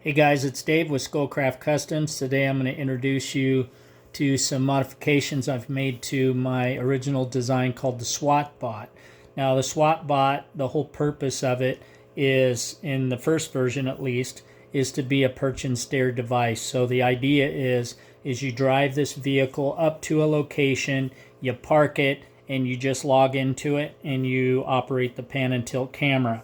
Hey guys, it's Dave with Skullcraft Customs. Today I'm going to introduce you to some modifications I've made to my original design called the SWATBOT. Now the SWATBOT, the whole purpose of it is, in the first version at least, is to be a perch and stare device. So the idea is you drive this vehicle up to a location, you park it, and you just log into it and you operate the pan and tilt camera.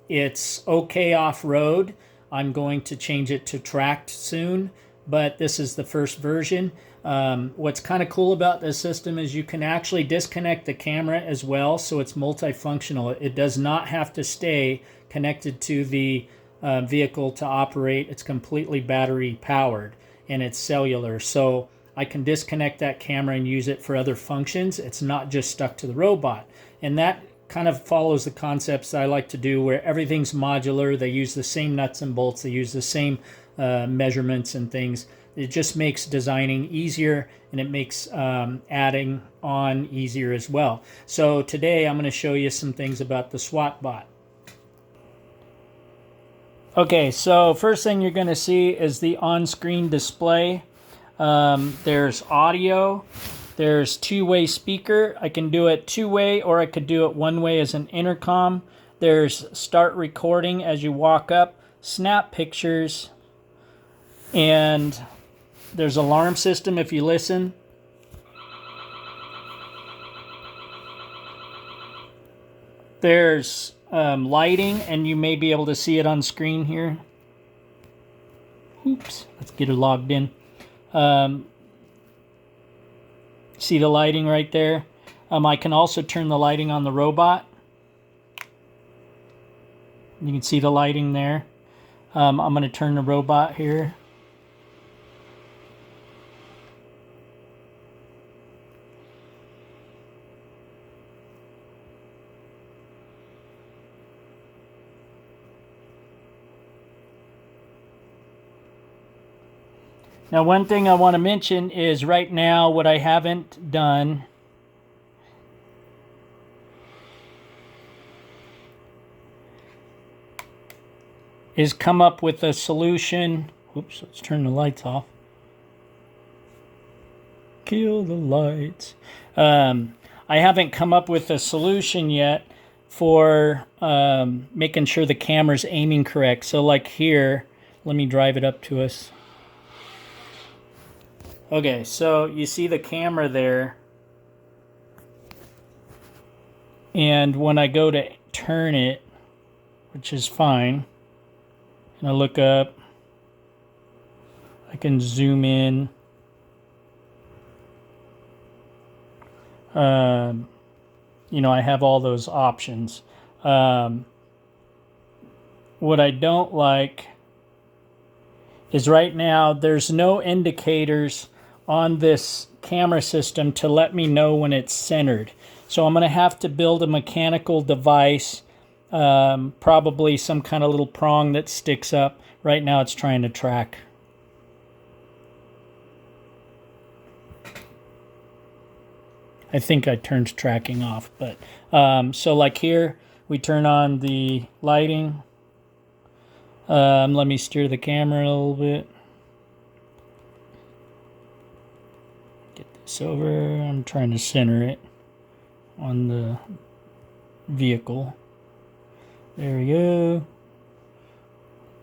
It's okay off-road. I'm going to change it to tracked soon, but this is the first version. What's kind of cool about this system is you can actually disconnect the camera as well, so it's multifunctional. It does not have to stay connected to the vehicle to operate. It's completely battery powered and it's cellular, so I can disconnect that camera and use it for other functions. It's not just stuck to the robot, and that kind of follows the concepts that I like to do, where everything's modular. They use the same nuts and bolts, they use the same measurements and things. It just makes designing easier, and it makes adding on easier as well. So today I'm going to show you some things about the SWATBOT. Okay, so first thing you're going to see is the on-screen display. There's audio. There's two-way speaker. I can do it two-way, or I could do it one-way as an intercom. There's start recording as you walk up, snap pictures, and there's alarm system if you listen. There's lighting, and you may be able to see it on screen here. Oops, let's get it logged in. See the lighting right there? I can also turn the lighting on the robot. You can see the lighting there. I'm going to turn the robot here. Now, one thing I want to mention is right now what I haven't done is come up with a solution. Oops, let's turn the lights off. Kill the lights. I haven't come up with a solution yet for making sure the camera's aiming correct. So like here, let me drive it up to us. Okay, so you see the camera there, and when I go to turn it, which is fine, and I look up, I can zoom in. You know, I have all those options. What I don't like is right now there's no indicators on this camera system to let me know when it's centered. So I'm going to have to build a mechanical device, probably some kind of little prong that sticks up. Right now it's trying to track. I think I turned tracking off, but so like here we turn on the lighting. Let me steer the camera a little bit. Over. I'm trying to center it on the vehicle. There we go.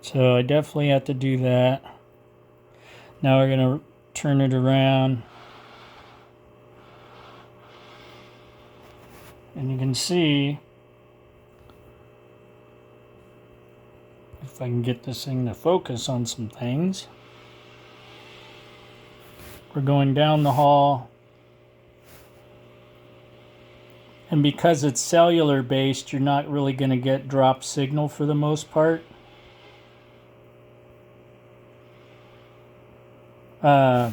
So I definitely have to do that. Now we're going to turn it around. And you can see, if I can get this thing to focus on some things. We're going down the hall, and because it's cellular based, you're not really going to get drop signal for the most part. If I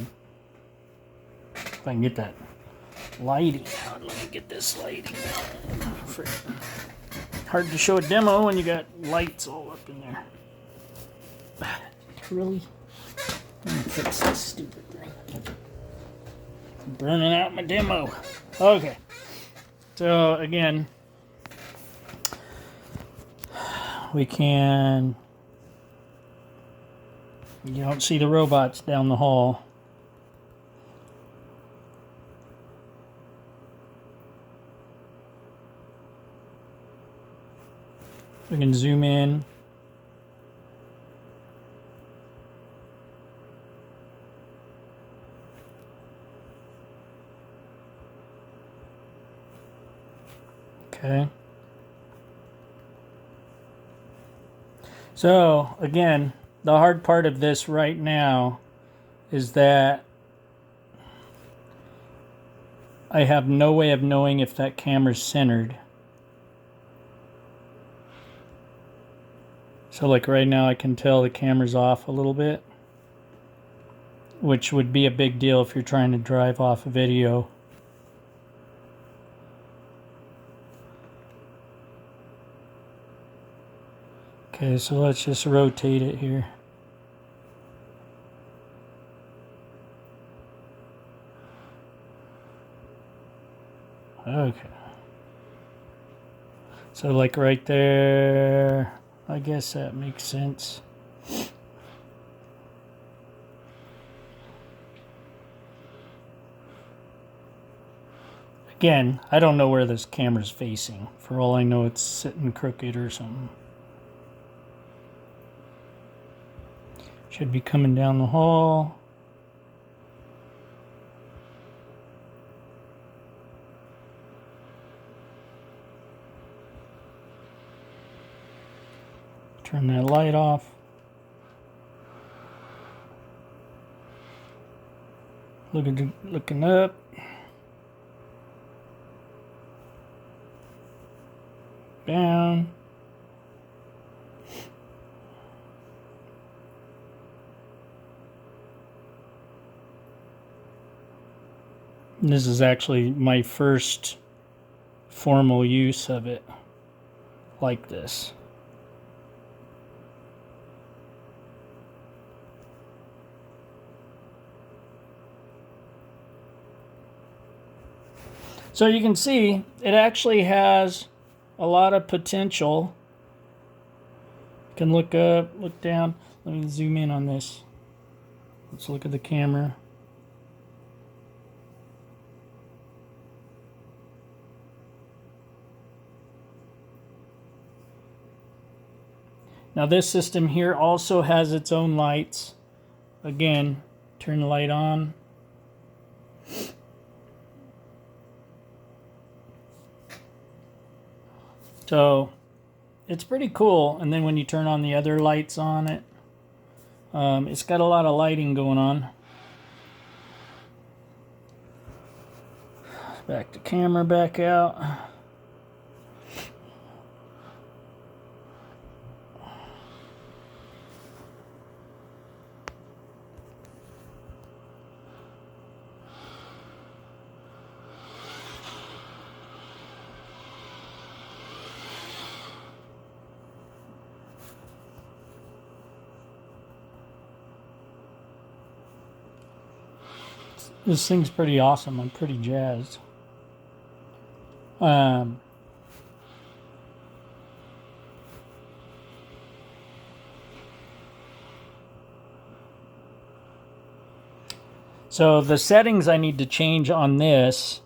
can get that lighting out, let me get this lighting. Hard to show a demo when you got lights all up in there. Really? Let me fix this stupid thing. Burning out my demo. Okay. So again, we can You don't see the robots down the hall. We can zoom in. Okay. So, again, the hard part of this right now is that I have no way of knowing if that camera's centered. So like right now I can tell the camera's off a little bit, which would be a big deal if you're trying to drive off a video. Okay, so let's just rotate it here. Okay. So like right there, I guess that makes sense. Again, I don't know where this camera's facing. For all I know, it's sitting crooked or something. Should be coming down the hall. Turn that light off. Looking up. Down. And this is actually my first formal use of it like this. So you can see it actually has a lot of potential. You can look up, look down. Let me zoom in on this. Let's look at the camera. Now this system here also has its own lights. Again, turn the light on. So it's pretty cool. And then when you turn on the other lights on it, it's got a lot of lighting going on. Back the camera back out. This thing's pretty awesome. I'm pretty jazzed. So the settings I need to change on this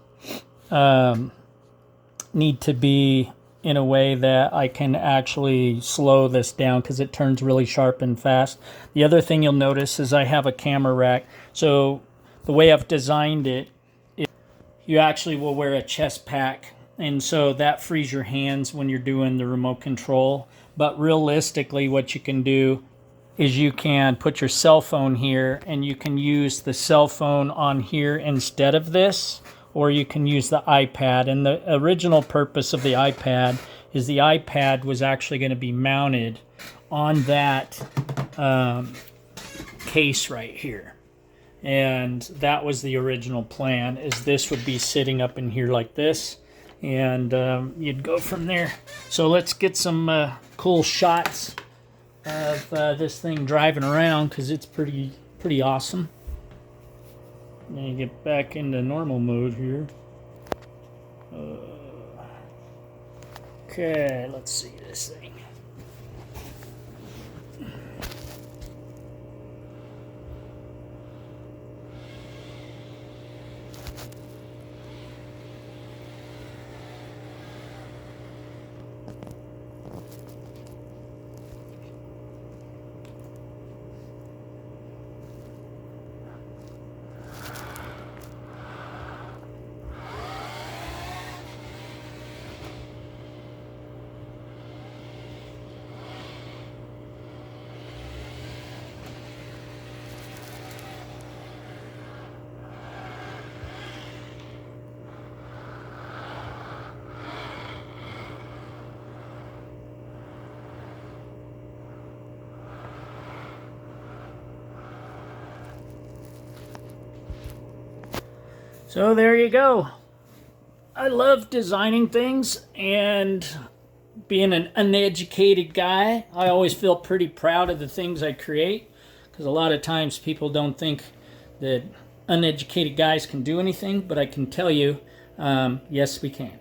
need to be in a way that I can actually slow this down because it turns really sharp and fast. The other thing you'll notice is I have a camera rack. So the way I've designed it, you actually will wear a chest pack. And so that frees your hands when you're doing the remote control. But realistically, what you can do is you can put your cell phone here and you can use the cell phone on here instead of this, or you can use the iPad. And the original purpose of the iPad is the iPad was actually going to be mounted on that case right here. And that was the original plan, is this would be sitting up in here like this, and you'd go from there. So let's get some cool shots of this thing driving around, because it's pretty awesome. Then you get back into normal mode here. Okay, let's see this thing. So there you go. I love designing things, and being an uneducated guy, I always feel pretty proud of the things I create, because a lot of times people don't think that uneducated guys can do anything, but I can tell you, yes, we can.